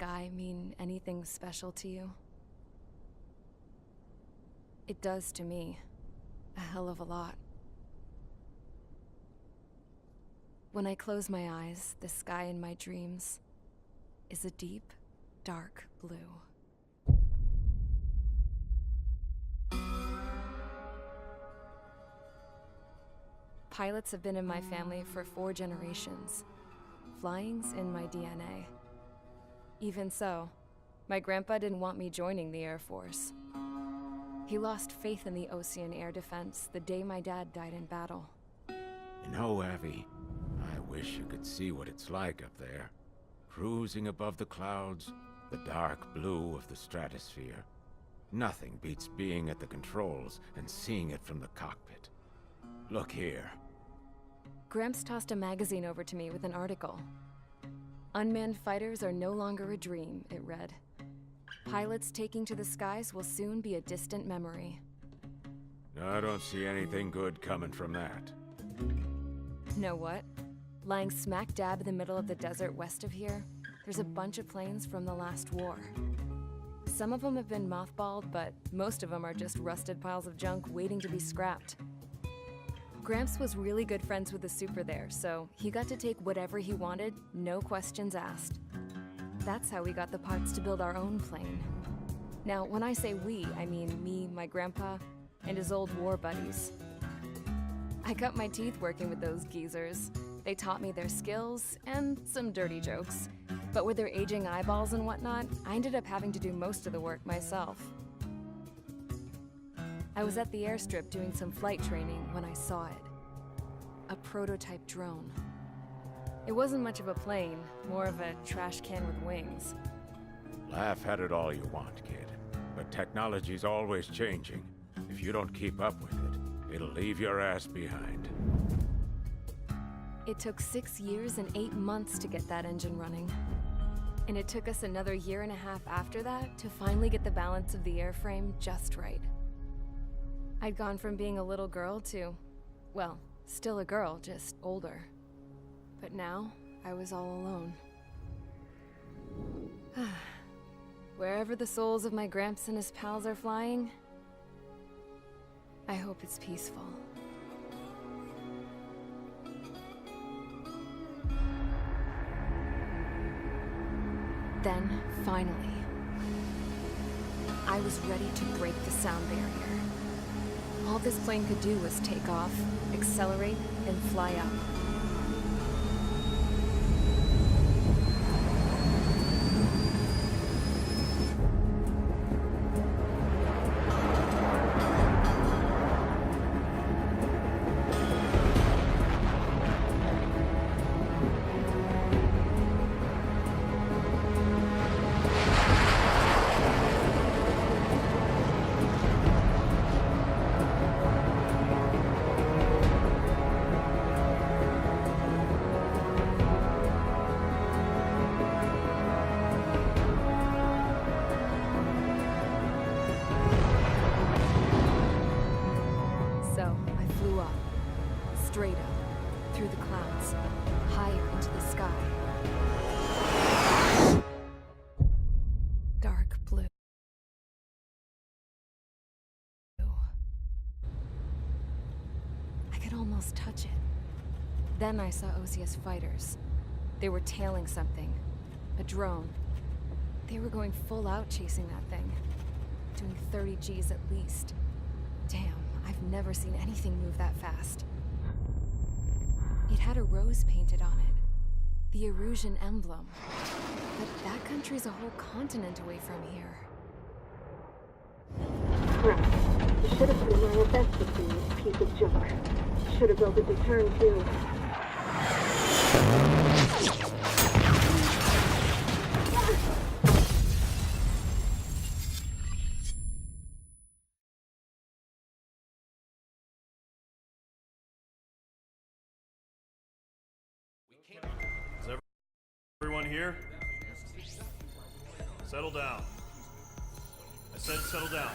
sky mean anything special to you? It does to me. A hell of a lot. When I close my eyes, the sky in my dreams is a deep, dark blue. Pilots have been in my family for 4 generations. Flying's in my DNA. Even so, my grandpa didn't want me joining the Air Force. He lost faith in the Ocean Air Defense the day my dad died in battle. You know, Abby, I wish you could see what it's like up there. Cruising above the clouds, the dark blue of the stratosphere. Nothing beats being at the controls and seeing it from the cockpit. Look here. Gramps tossed a magazine over to me with an article. Unmanned fighters are no longer a dream, it read. Pilots taking to the skies will soon be a distant memory. I don't see anything good coming from that. Know what? Lying smack dab in the middle of the desert west of here, there's a bunch of planes from the last war. Some of them have been mothballed, but most of them are just rusted piles of junk waiting to be scrapped. Gramps was really good friends with the super there, so he got to take whatever he wanted, no questions asked. That's how we got the parts to build our own plane. Now, when I say we, I mean me, my grandpa, and his old war buddies. I cut my teeth working with those geezers. They taught me their skills, and some dirty jokes. But with their aging eyeballs and whatnot, I ended up having to do most of the work myself. I was at the airstrip doing some flight training when I saw it. A prototype drone. It wasn't much of a plane, more of a trash can with wings. Laugh at it all you want, kid. But technology's always changing. If you don't keep up with it, it'll leave your ass behind. It took 6 years and 8 months to get that engine running. And it took us another 1.5 years after that to finally get the balance of the airframe just right. I'd gone from being a little girl to, well, still a girl, just older. But now, I was all alone. Wherever the souls of my Gramps and his pals are flying, I hope it's peaceful. Then, finally, I was ready to break the sound barrier. All this plane could do was take off, accelerate, and fly up. Straight up, through the clouds, higher into the sky. Dark blue. I could almost touch it. Then I saw OCS fighters. They were tailing something. A drone. They were going full out chasing that thing. Doing 30 Gs at least. Damn, I've never seen anything move that fast. It had a rose painted on it. The Erusian emblem. But that country's a whole continent away from here. Crap. You should have been my best with this piece of junk. Should have built a deterrent too. Is everyone here? Settle down. I said settle down.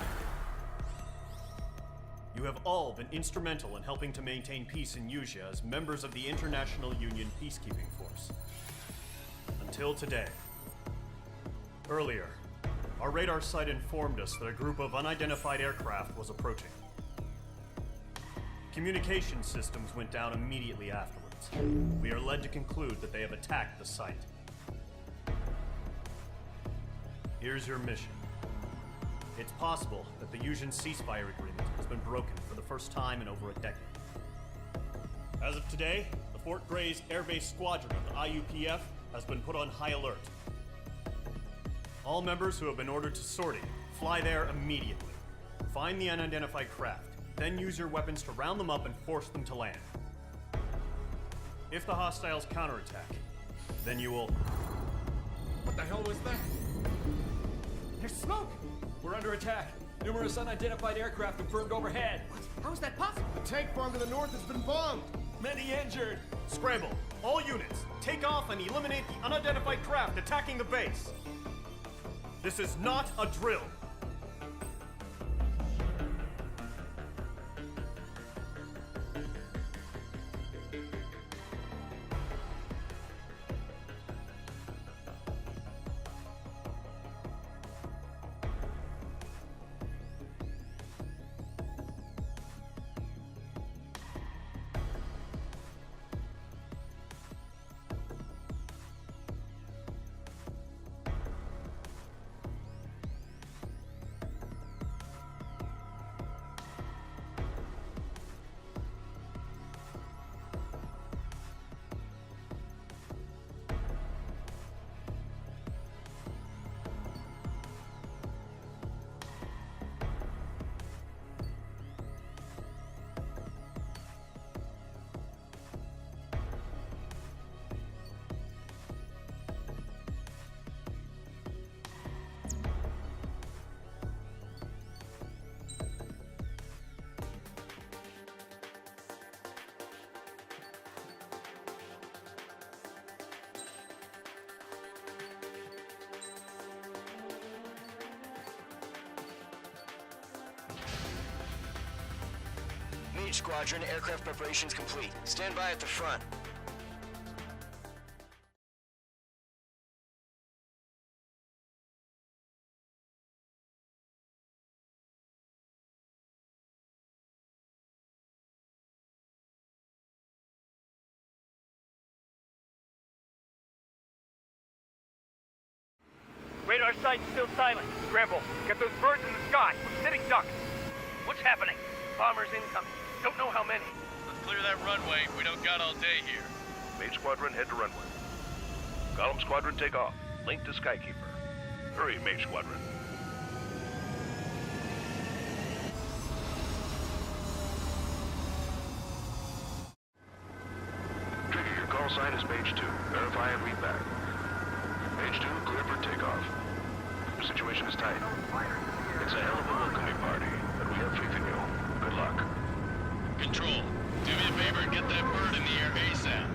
You have all been instrumental in helping to maintain peace in Usea as members of the International Union Peacekeeping Force. Until today. Earlier, our radar site informed us that a group of unidentified aircraft was approaching. Communication systems went down immediately afterwards. We are led to conclude that they have attacked the site. Here's your mission. It's possible that the Yuuzhan ceasefire agreement has been broken for the first time in over a decade. As of today, the Fort Gray's Air Base Squadron of the IUPF has been put on high alert. All members who have been ordered to sortie, fly there immediately. Find the unidentified craft, then use your weapons to round them up and force them to land. If the hostiles counterattack, then you will... What the hell was that? There's smoke! We're under attack. Numerous unidentified aircraft confirmed overhead. What? How is that possible? The tank farm to the north has been bombed. Many injured. Scramble! All units, take off and eliminate the unidentified craft attacking the base. This is not a drill. Mage Squadron, aircraft preparations complete. Stand by at the front. Radar site's still silent. Scramble. Get those birds in the sky. We're sitting ducks. What's happening? Bombers incoming. Don't know how many. Let's clear that runway. We don't got all day here. Mage Squadron, head to runway. Column Squadron, take off. Link to Skykeeper. Hurry, Mage Squadron. Trigger, your call sign is Mage 2. Verify and read back. Mage 2, clear for takeoff. The situation is tight. It's a hell of a welcoming party, but we have faith in you. Good luck. Control, do me a favor and get that bird in the air ASAP.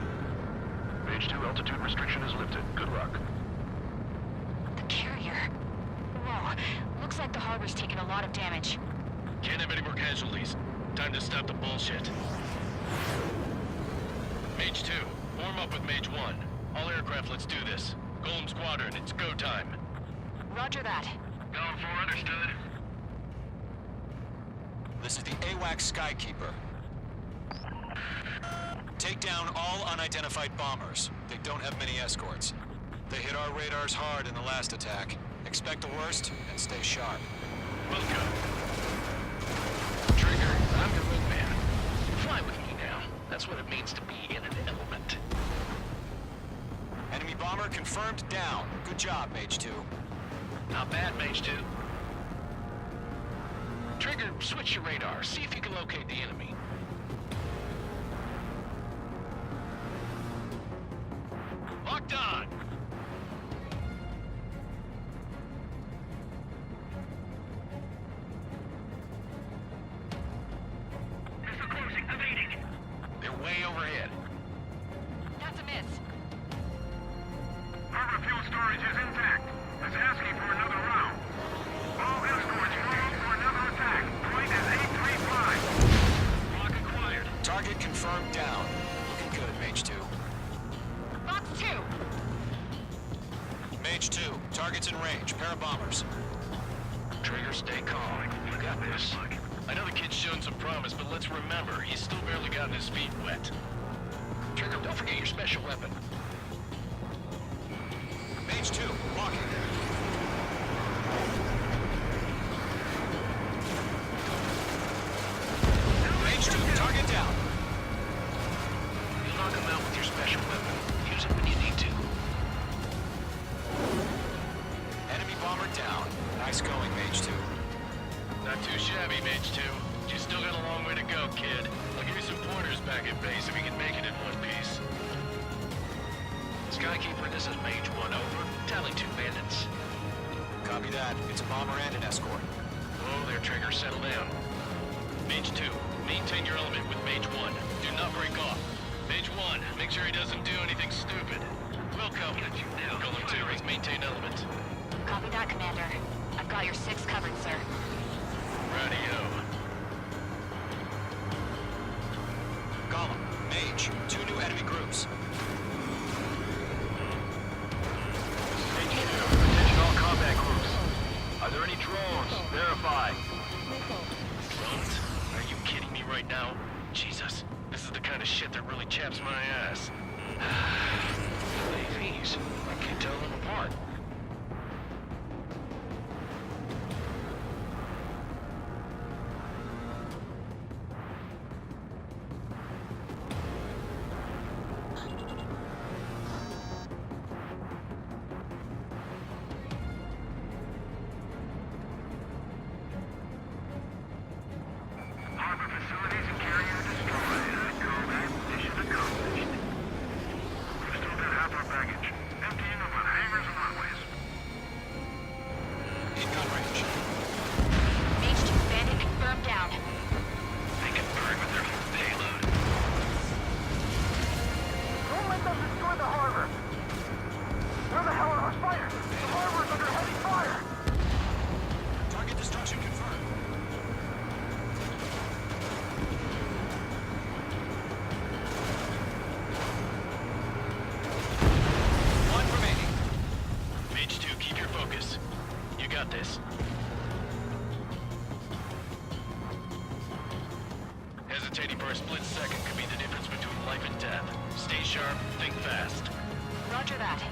Mage 2, altitude restriction is lifted. Good luck. The carrier. Whoa. Looks like the harbor's taken a lot of damage. Can't have any more casualties. Time to stop the bullshit. Mage 2, form up with Mage 1. All aircraft, let's do this. Golem Squadron, it's go time. Roger that. Going for understood. This is the AWAC Skykeeper. Take down all unidentified bombers. They don't have many escorts. They hit our radars hard in the last attack. Expect the worst and stay sharp. Welcome. Trigger, I'm your wingman. Fly with me now. That's what it means to be in an element. Enemy bomber confirmed down. Good job, Mage 2. Not bad, Mage 2. Trigger, switch your radar. See if you can locate the enemy. Locked on! Missile closing, evading! They're way overhead. That's a miss. Harbor fuel storage is intact. It's asking for another round. All escorts roll for another attack. Point is 835. Lock acquired. Target confirmed down. Looking good, Mage 2. Box 2. Mage 2, target Target's in range. Pair of bombers. Trigger, stay calm. You got this. I know the kid's shown some promise, but let's remember, he's still barely gotten his feet wet. Trigger, don't forget your special weapon. Mage 2, walking there. Mage 2, target down. You knock him out with your special weapon. Use it when you need to. Enemy bomber down. Nice going, Mage 2. Not too shabby, Mage 2. You still got a long way to go, kid. I'll give you some pointers back at base if you can make it in one piece. Skykeeper, this is Mage 1, over. Tally 2 bandits. Copy that. It's a bomber and an escort. Whoa there, Trigger. Settle down. Mage 2, maintain your element with Mage 1. Do not break off. Mage 1, make sure he doesn't do anything stupid. Welcome. Golem 2, he's maintained element. Copy that, Commander. I've got your 6 covered, sir. Radio. Golem, Mage, 2 new enemy groups. Mage 2, attention all combat groups. Are there any drones? Verify. Drones? Are you kidding me right now? Jesus, this is the kind of shit that really chaps my ass. AVs. I can't tell them apart. Harbor facilities and carrier destroyed. Combat mission accomplished. We've still got half our baggage. Emptying them on hangars and runways. In gun range. Mage 2 bandit confirmed down. They can burn with their payload. Don't let them destroy the harbor! Where the hell are our fighters? The harbor is under heavy fire! Target destruction confirmed. One remaining. Mage 2, keep your focus. You got this. Hesitating for a split second could be the difference between life and death. Stay sharp, think fast. Roger that.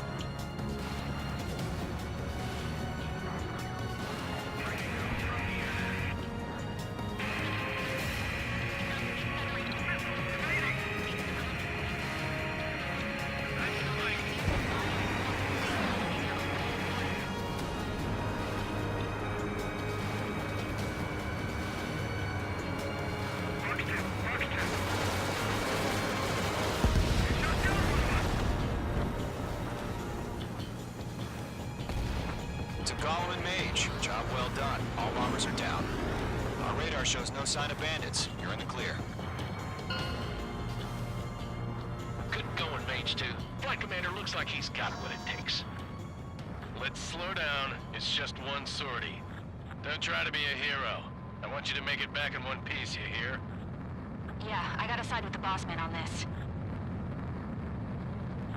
To Golem and Mage, job well done. All bombers are down. Our radar shows no sign of bandits. You're in the clear. Good going, Mage 2. Flight Commander looks like he's got what it takes. Let's slow down. It's just one sortie. Don't try to be a hero. I want you to make it back in one piece, you hear? Yeah, I gotta side with the boss man on this.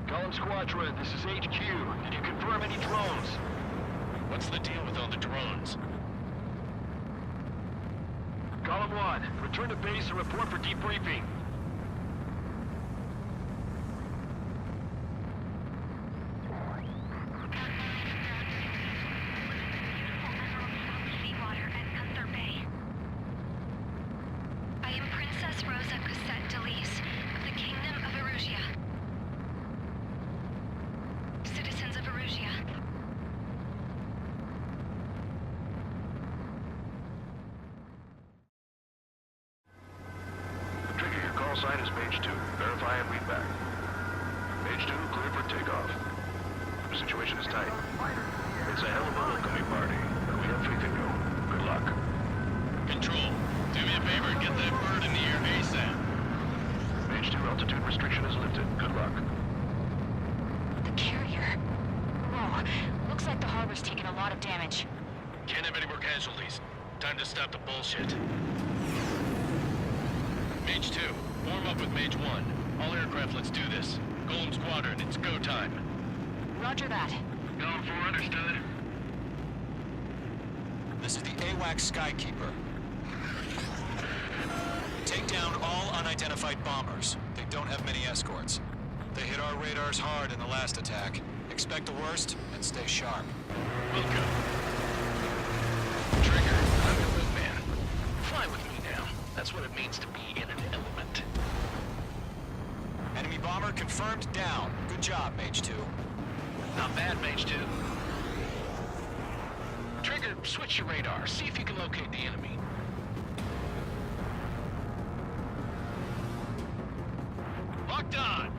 Golem Squadron, this is HQ. Did you confirm any drones? What's the deal with all the drones? Golem 1, return to base and report for debriefing. I am Princess Rosa Cassette Delise of the Kingdom of Erusia. Citizens of Erusia. Trigger, your call sign is Mage 2. Verify and read back. Mage 2, clear for takeoff. The situation is tight. It's a hell of a welcoming party, but we have faith in you. Good luck. Control, do me a favor and get that bird in the air ASAP. Mage 2, altitude restriction is lifted. Good luck. The carrier. Whoa, looks like the harbor's taking a lot of damage. Can't have any more casualties. Time to stop the bullshit. Mage 2, form up with Mage 1. All aircraft, let's do this. Golem Squadron, it's go time. Roger that. Golem 4, understood. This is the AWAC Skykeeper. Take down all unidentified bombers. They don't have many escorts. They hit our radars hard in the last attack. Expect the worst and stay sharp. Welcome. Trigger, I'm your wingman. Fly with me now. That's what it means to be in an element. Enemy bomber confirmed down. Good job, Mage 2. Not bad, Mage 2. Trigger, switch your radar. See if you can locate the enemy. Locked on!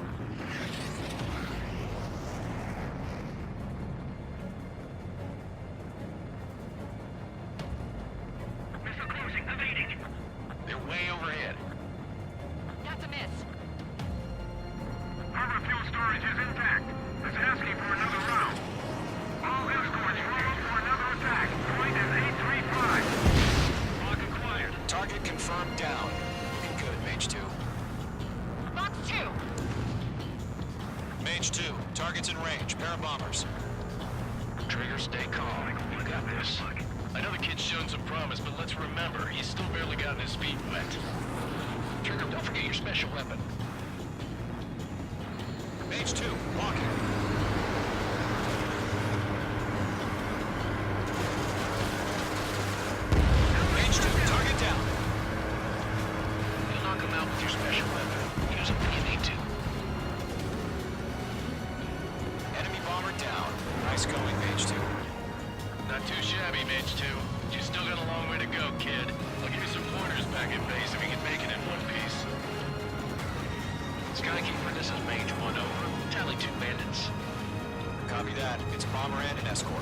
Missile closing, evading. They're way overhead. That's a miss. Harbor fuel storage is intact. It's asking for another round. All escorts roll for another attack. Point is 835. Lock acquired. Target confirmed down. Looking good, Mage 2. Box 2. Mage 2, target's in range. Pair of bombers. Trigger, stay calm. You got this. I know the kid's shown some promise, but let's remember, he's still barely gotten his feet wet. Trigger, don't forget your special weapon. Mage 2, walking. Mage 2, target down. You'll knock him out with your special weapon. Use it when you need to. Enemy bomber down. Nice going, Mage 2. Not too shabby, Mage 2. You still got a long way to go, kid. I'll give you some pointers back in base if you can make it in one piece. Skykeeper, this is Mage 1 over. Tally 2 bandits. Copy that. It's bomber and an escort.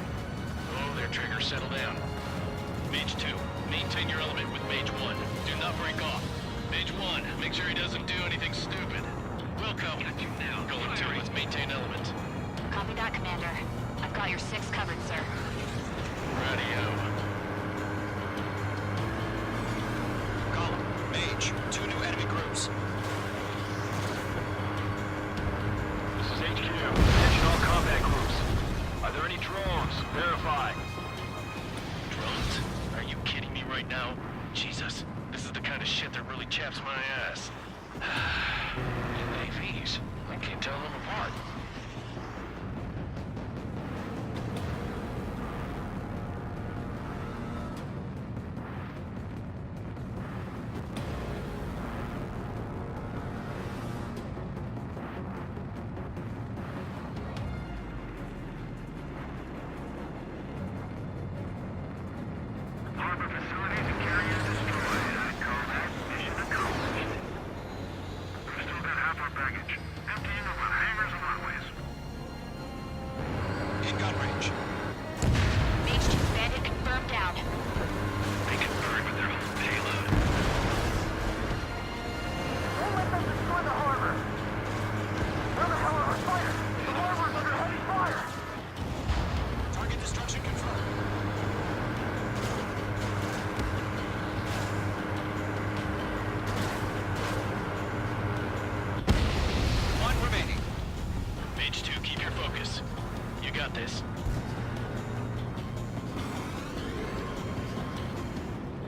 Oh, their Trigger, settle down. Mage 2, maintain your element with Mage 1. Do not break off. Mage 1, make sure he doesn't do anything stupid. Welcome. Golem 2, let's maintain element. Copy that, Commander. I've got your 6 covered, sir. Radio. Column, Mage, 2 new enemy groups. This is HQ. Attention all combat groups. Are there any drones? Verify. Drones? Are you kidding me right now? Jesus, this is the kind of shit that really chaps my ass. AVs. I can't tell them apart. Harbor facilities and carriers destroyed. I call that mission accomplished. We've still got half our baggage. Emptying over hangars and runways. In gun range. Mage 2 bandit confirmed down. They can burn with their whole payload. Don't let them destroy the harbor. Where the hell are our fighters? The harbor's under heavy fire. Target destruction confirmed. One remaining. Mage 2, keep your focus. You got this.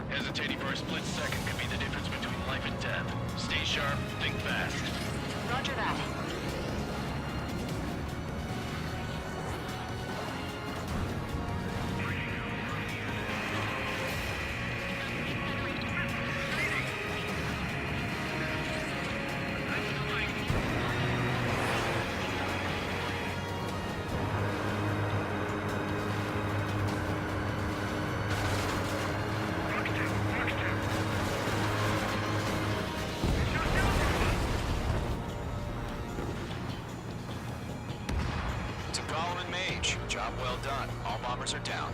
Hesitating for a split second could be the difference between life and death. Stay sharp, think fast. Roger that. To Golem and Mage, job well done. All bombers are down.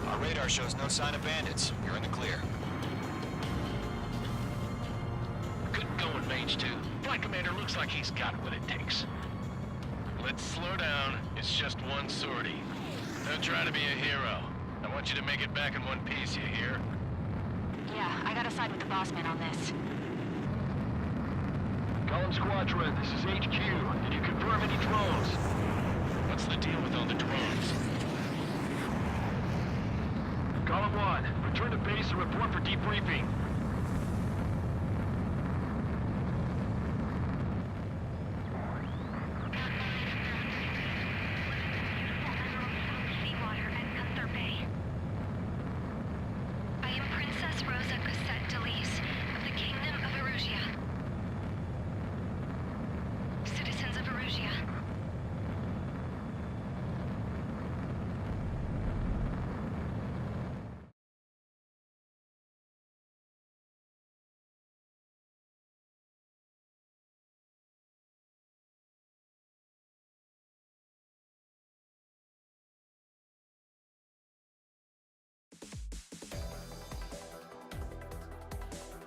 Our radar shows no sign of bandits. You're in the clear. Good going, Mage 2. Flight Commander looks like he's got what it takes. Let's slow down. It's just one sortie. Don't try to be a hero. I want you to make it back in one piece, you hear? Yeah, I gotta side with the boss man on this. Golem Squadron, this is HQ. Did you confirm any drones? What's the deal with all the drones? Column 1, return to base and report for debriefing. Seawater at Gunther Bay. I am Princess Rosa Cassette Delise of the Kingdom of Erusia. Citizens of Erusia.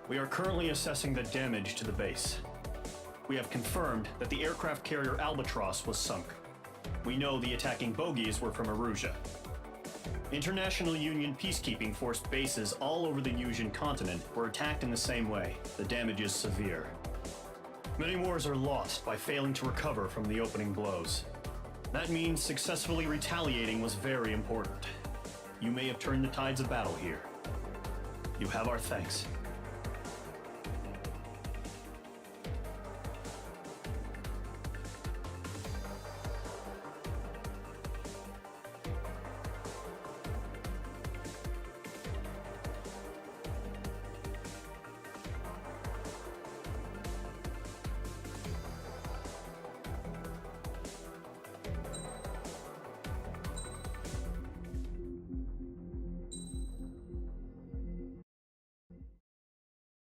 We are currently assessing the damage to the base. We have confirmed that the aircraft carrier Albatross was sunk. We know the attacking bogies were from Erusia. International Union peacekeeping force bases all over the Yusian continent were attacked in the same way. The damage is severe. Many wars are lost by failing to recover from the opening blows. That means successfully retaliating was very important. You may have turned the tides of battle here. You have our thanks.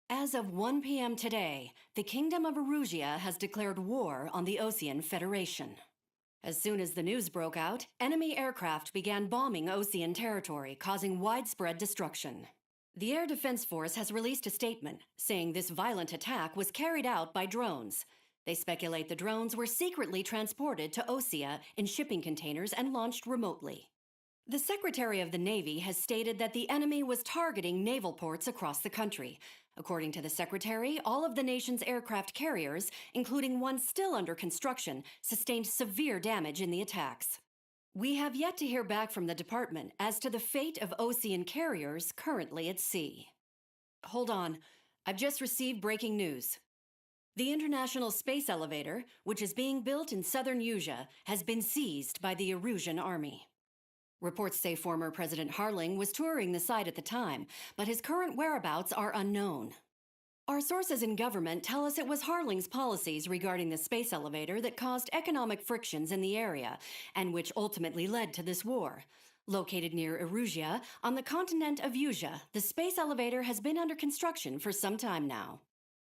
As of 1 p.m. today, the Kingdom of Erusia has declared war on the Osean Federation. As soon as the news broke out, enemy aircraft began bombing Osean territory, causing widespread destruction. The Air Defense Force has released a statement saying this violent attack was carried out by drones. They speculate the drones were secretly transported to Osea in shipping containers and launched remotely. The Secretary of the Navy has stated that the enemy was targeting naval ports across the country. According to the Secretary, all of the nation's aircraft carriers, including one still under construction, sustained severe damage in the attacks. We have yet to hear back from the department as to the fate of Osean carriers currently at sea. Hold on, I've just received breaking news. The International Space Elevator, which is being built in southern Yusia, has been seized by the Erusian army. Reports say former President Harling was touring the site at the time, but his current whereabouts are unknown. Our sources in government tell us it was Harling's policies regarding the space elevator that caused economic frictions in the area, and which ultimately led to this war. Located near Erusia, on the continent of Yusia, the space elevator has been under construction for some time now.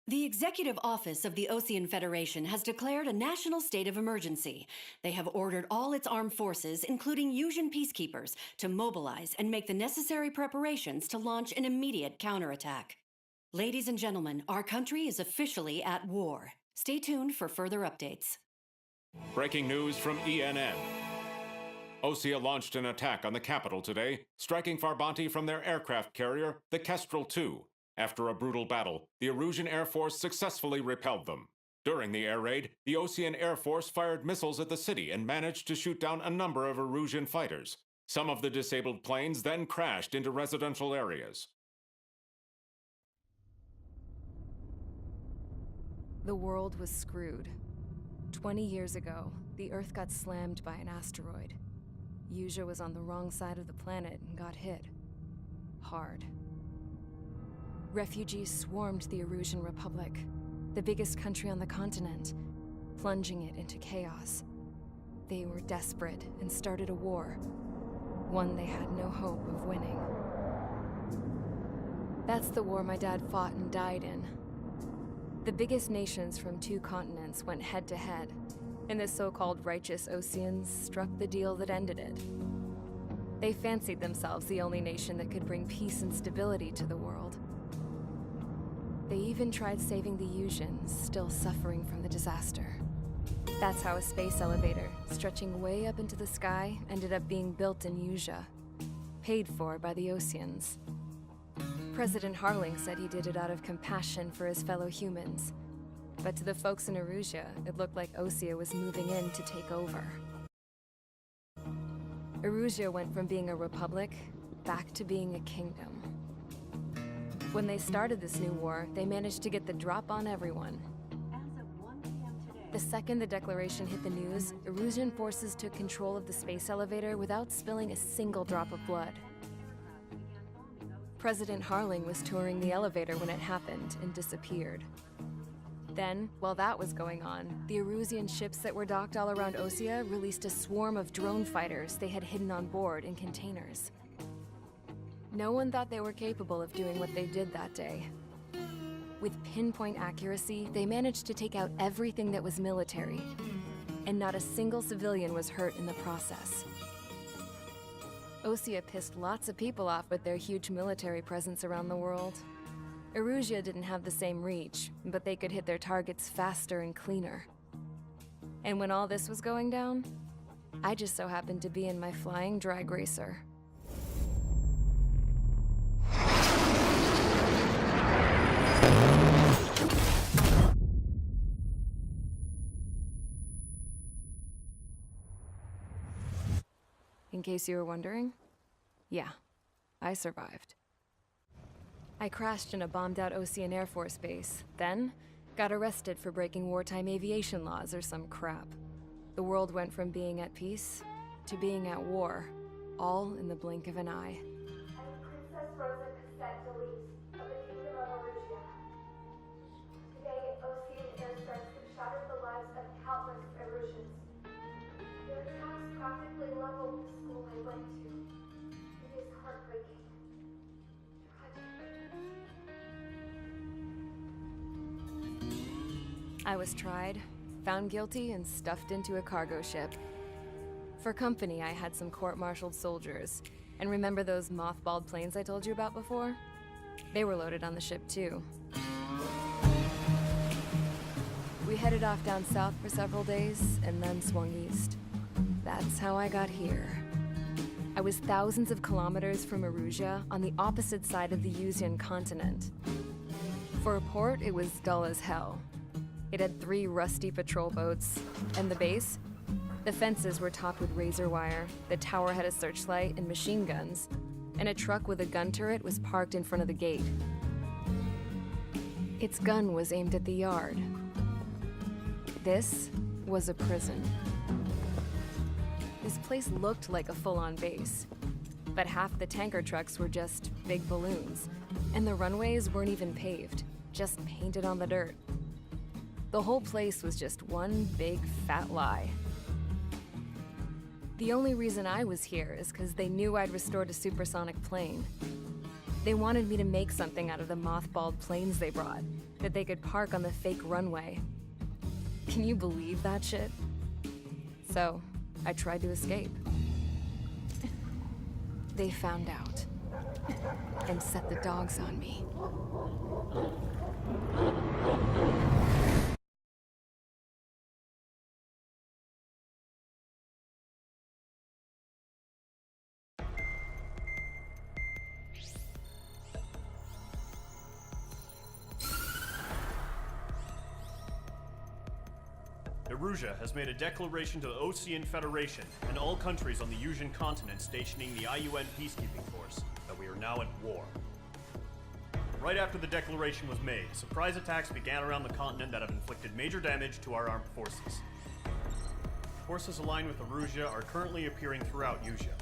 The Executive Office of the Osean Federation has declared a national state of emergency. They have ordered all its armed forces, including Yusian peacekeepers, to mobilize and make the necessary preparations to launch an immediate counterattack. Ladies and gentlemen, our country is officially at war. Stay tuned for further updates. Breaking news from ENN. Osea launched an attack on the capital today, striking Farbanti from their aircraft carrier, the Kestrel II. After a brutal battle, the Erusian Air Force successfully repelled them. During the air raid, the Osean Air Force fired missiles at the city and managed to shoot down a number of Erusian fighters. Some of the disabled planes then crashed into residential areas. The world was screwed. 20 years ago, the Earth got slammed by an asteroid. Yusia was on the wrong side of the planet and got hit. Hard. Refugees swarmed the Erusian Republic, the biggest country on the continent, plunging it into chaos. They were desperate and started a war, one they had no hope of winning. That's the war my dad fought and died in. The biggest nations from 2 continents went head-to-head, and the so-called righteous Oseans struck the deal that ended it. They fancied themselves the only nation that could bring peace and stability to the world. They even tried saving the Yusians, still suffering from the disaster. That's how a space elevator, stretching way up into the sky, ended up being built in Yusia, paid for by the Oseans. President Harling said he did it out of compassion for his fellow humans. But to the folks in Erusia, it looked like Osea was moving in to take over. Erusia went from being a republic back to being a kingdom. When they started this new war, they managed to get the drop on everyone. The second the declaration hit the news, Erusian forces took control of the space elevator without spilling a single drop of blood. President Harling was touring the elevator when it happened and disappeared. Then, while that was going on, the Erusian ships that were docked all around Osea released a swarm of drone fighters they had hidden on board in containers. No one thought they were capable of doing what they did that day. With pinpoint accuracy, they managed to take out everything that was military, and not a single civilian was hurt in the process. Osea pissed lots of people off with their huge military presence around the world. Erusia didn't have the same reach, but they could hit their targets faster and cleaner. And when all this was going down, I just so happened to be in my flying drag racer. In case you were wondering, yeah, I survived. I crashed in a bombed-out Osean Air Force base, then got arrested for breaking wartime aviation laws or some crap. The world went from being at peace to being at war, all in the blink of an eye. Princess Rosa Cassette Delise of the Kingdom of Erusia. Today, Osean airstrikes have shattered the lives of countless Erusians. Their attacks practically leveled the school I went to. It is heartbreaking. I was tried, found guilty, and stuffed into a cargo ship. For company, I had some court-martialed soldiers. And remember those mothballed planes I told you about before? They were loaded on the ship, too. We headed off down south for several days, and then swung east. That's how I got here. I was thousands of kilometers from Erusia, on the opposite side of the Usian continent. For a port, it was dull as hell. It had 3 rusty patrol boats, and the base? The fences were topped with razor wire, the tower had a searchlight and machine guns, and a truck with a gun turret was parked in front of the gate. Its gun was aimed at the yard. This was a prison. This place looked like a full-on base, but half the tanker trucks were just big balloons, and the runways weren't even paved, just painted on the dirt. The whole place was just one big fat lie. The only reason I was here is because they knew I'd restored a supersonic plane. They wanted me to make something out of the mothballed planes they brought, that they could park on the fake runway. Can you believe that shit? So, I tried to escape. They found out, and set the dogs on me. Erusia has made a declaration to the Osean Federation and all countries on the Usian continent stationing the IUN peacekeeping force that we are now at war. Right after the declaration was made, surprise attacks began around the continent that have inflicted major damage to our armed forces. Forces aligned with Erusia are currently appearing throughout Usia.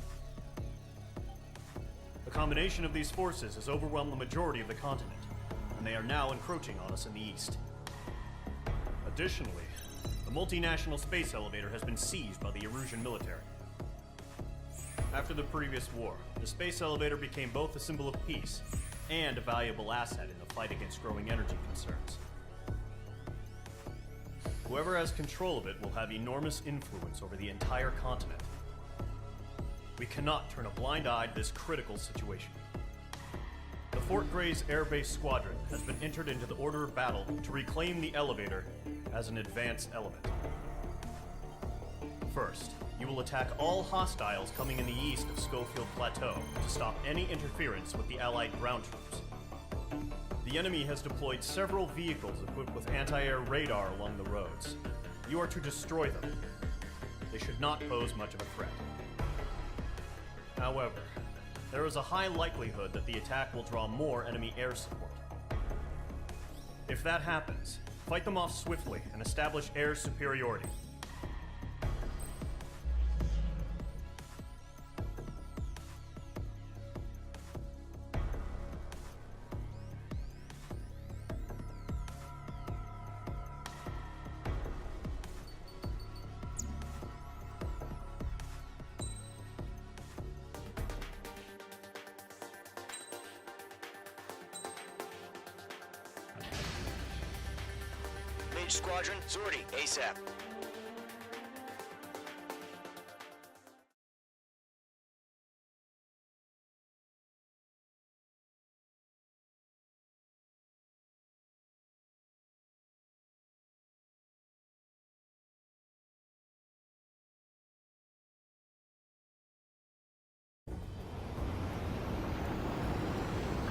The combination of these forces has overwhelmed the majority of the continent, and they are now encroaching on us in the east. Additionally, the multinational space elevator has been seized by the Erusian military. After the previous war, the space elevator became both a symbol of peace and a valuable asset in the fight against growing energy concerns. Whoever has control of it will have enormous influence over the entire continent. We cannot turn a blind eye to this critical situation. The Fort Gray's Air Base Squadron has been entered into the order of battle to reclaim the elevator as an advance element. First, you will attack all hostiles coming in the east of Schofield Plateau to stop any interference with the Allied ground troops. The enemy has deployed several vehicles equipped with anti-air radar along the roads. You are to destroy them. They should not pose much of a threat. However, there is a high likelihood that the attack will draw more enemy air support. If that happens, fight them off swiftly and establish air superiority. Mage Squadron, sortie, ASAP.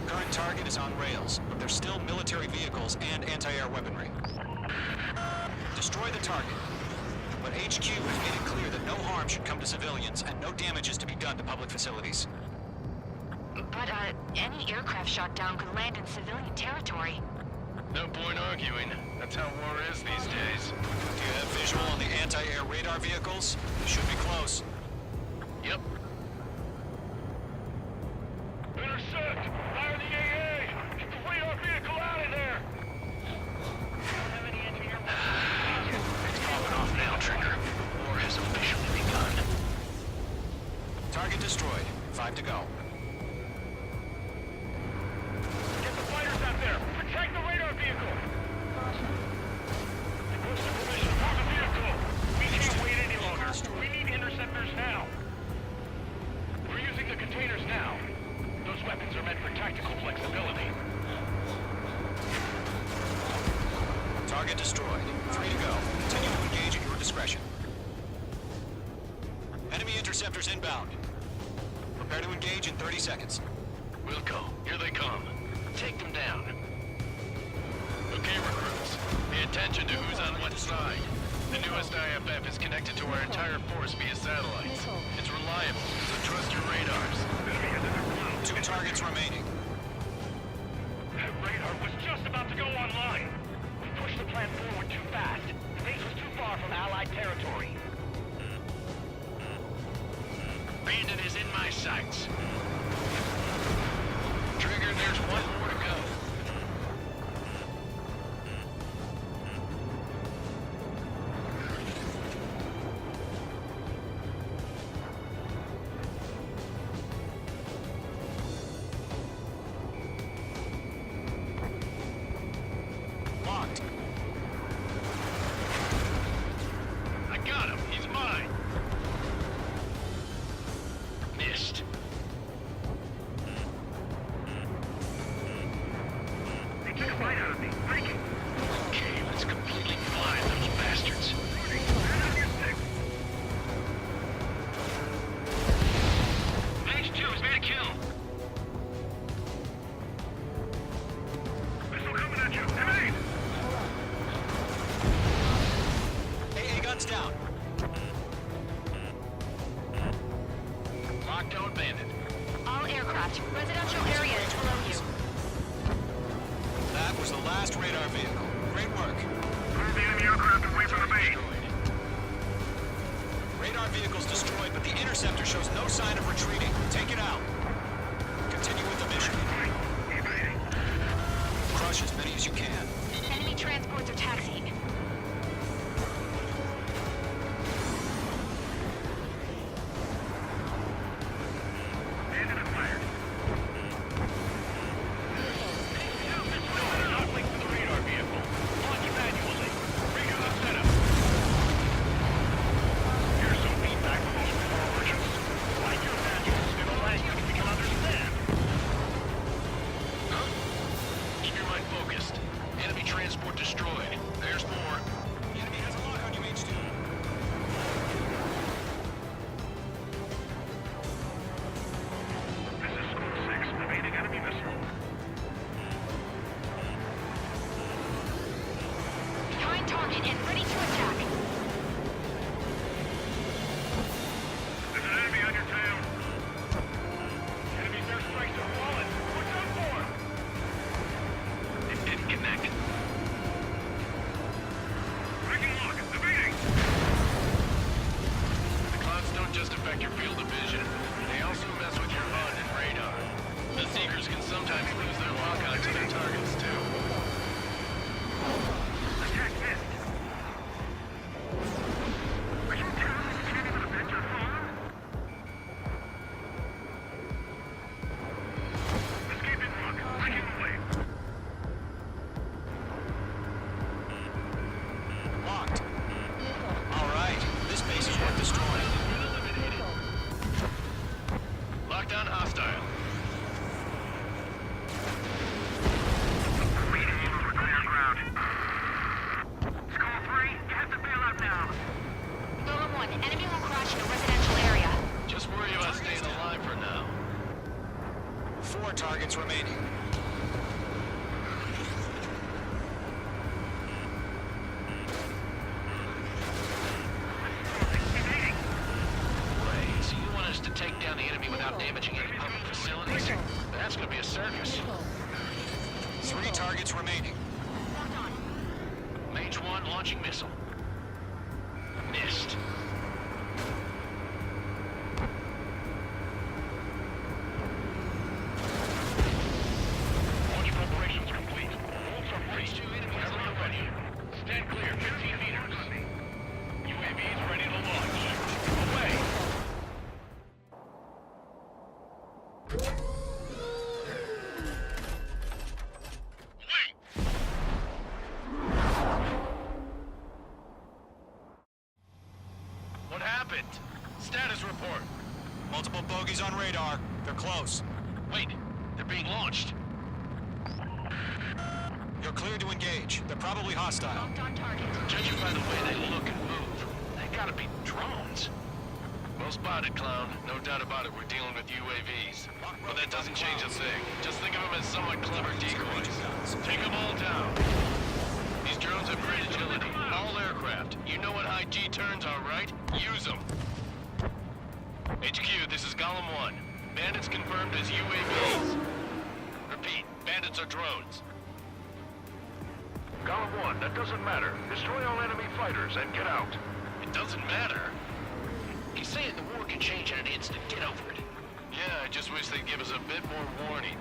Current target is on rails, but there's still military vehicles and anti-air weaponry. Destroy the target, but HQ has made it clear that no harm should come to civilians and no damage is to be done to public facilities. But, any aircraft shot down could land in civilian territory. No point arguing. That's how war is these days. Do you have visual on the anti-air radar vehicles? They should be close. Yep. Intercept! Fire the AA! Get the radar vehicle out of there! It's popping off now, Trigger. War has officially begun. Target destroyed. 5 to go. Get the fighters out there! Protect the radar vehicle! Requesting permission for the vehicle! We can't wait any longer. We need interceptors now. We're using the containers now. Those weapons are meant for tactical flexibility. Target destroyed. 3 to go. Continue to engage at your discretion. Enemy interceptors inbound. Prepare to engage in 30 seconds. Wilco, here they come. Take them down. Okay, recruits. Pay attention to who's on what side. The newest IFF is connected to our entire force via satellites. It's reliable, so trust your radars. 2 targets remaining. That radar was just about to go online. We pushed the plan forward too fast. The base was too far from Allied territory. Bandit is in my sights. Trigger, there's one more to go. Locked. I got him. He's mine. Missed. They took a bite out of me. Break it. Okay, let's completely blind those bastards. Mage 2 has made a kill. Missile coming at you. Grenade! AA guns down. Lockdown bandit. All aircraft, residential area is below you. That was the last radar vehicle. Great work. Move the enemy aircraft away from the base. Radar vehicle's destroyed, but the interceptor shows no sign of retreating. Take it out. Continue with the mission. Evading. Crush as many as you can. Enemy transports are taxiing. Bandit acquired. Uplink to the radar vehicle. Launch manually. Redo the setup. Here's some feedback from those poor merchants. Like your manuals in a language we can understand. Huh? Keep your mind focused. Enemy transport destroyed. There's more. The enemy has a lock on you, H2. This is Squad 6, evading enemy missile. Find target and ready to attack. There's an enemy on your tail. Enemy without damaging any public facilities? That's gonna be a circus. 3 targets remaining. Mage 1 launching missile. Missed. Launch preparations complete. Hold from Mage 2 enemies are ready. Stand clear, 15 meters. UAVs ready to launch. Away! What happened? Status report. Multiple bogies on radar. They're close. Wait, they're being launched. You're cleared to engage. They're probably hostile. Locked on target. Judging by the way they look and move, they gotta be drones. Well spotted, clown. No doubt about it, we're dealing with UAVs. But that doesn't change a thing. Just think of them as somewhat clever decoys. Take them all down. These drones have great agility. All aircraft. You know what high G turns are, right? Use them. HQ, this is Golem 1. Bandits confirmed as UAVs. Repeat, bandits are drones. Golem 1, that doesn't matter. Destroy all enemy fighters and get out. It doesn't matter. He's saying the war can change in an instant. Get over it. Yeah, I just wish they'd give us a bit more warning.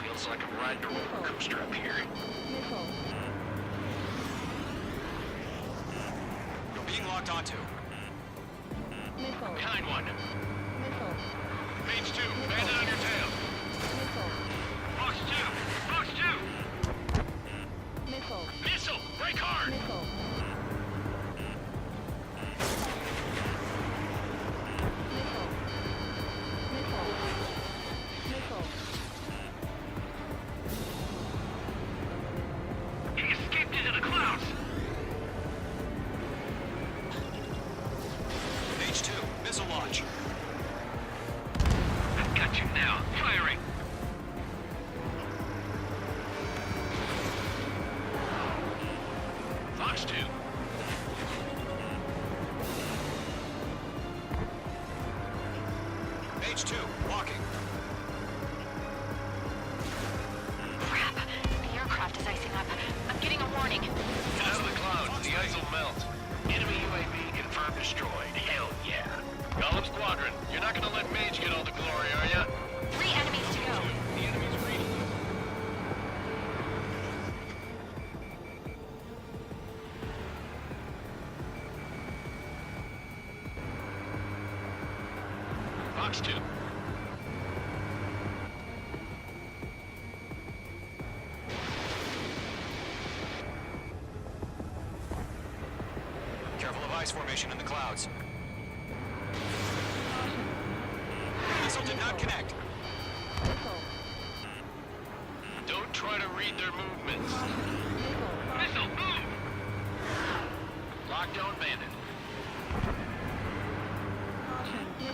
Feels like I'm riding a roller coaster up here. You're being locked onto. Behind one. Mage 2, bandit on your tail. Fox 2, Fox 2. Missile, break hard. He escaped into the clouds. Mage 2, missile launch. I've got you now. Firing. Fox 2. Mage 2, walking. Crap. The aircraft is icing up. I'm getting a warning. Get out of the clouds. The ice will melt. Enemy UAV confirmed destroyed. Hell yeah. Golem Squadron, you're not gonna let Mage get all the glory, are ya? 3 enemies to go. The enemy's reading. Fox 2. Careful of ice formation in the clouds. Missile did not connect. Don't try to read their movements. Missile, move! Lockdown bandit.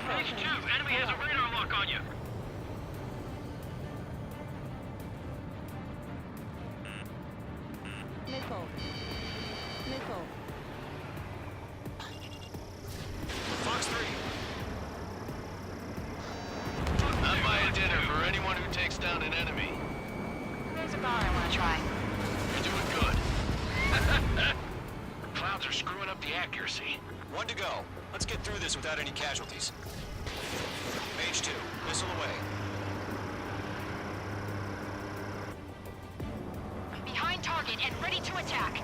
Phase 2, enemy has a radar lock on you. Fox 3. Not buying dinner for anyone who takes down an enemy. There's a bar I want to try. You're doing good. Clouds are screwing up the accuracy. 1 to go. Let's get through this without any casualties. Mage 2, missile away. Behind target and ready to attack.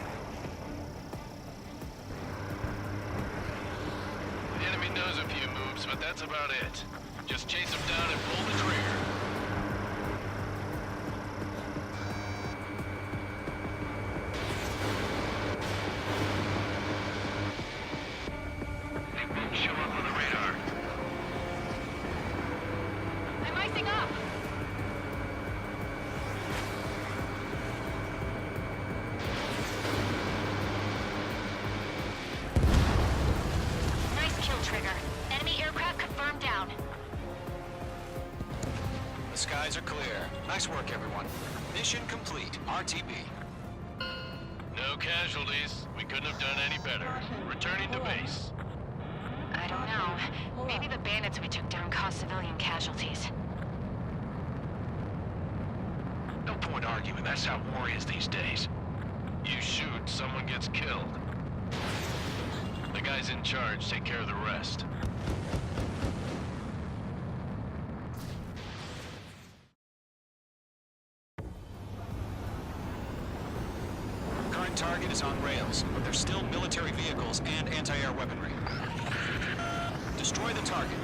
The enemy knows a few moves, but that's about it. Just chase them down and pull the trigger. They won't show up on the radar. I'm icing up. Nice kill, Trigger. Enemy aircraft confirmed down. The skies are clear. Nice work, everyone. Mission complete. RTB. No casualties. We couldn't have done any better. Returning to base. I don't know. Maybe the bandits we took down caused civilian casualties. No point arguing. That's how war is these days. You shoot, someone gets killed. The guys in charge take care of the rest. Current target is on rails, but there's still military vehicles and anti-air weaponry. Destroy the target.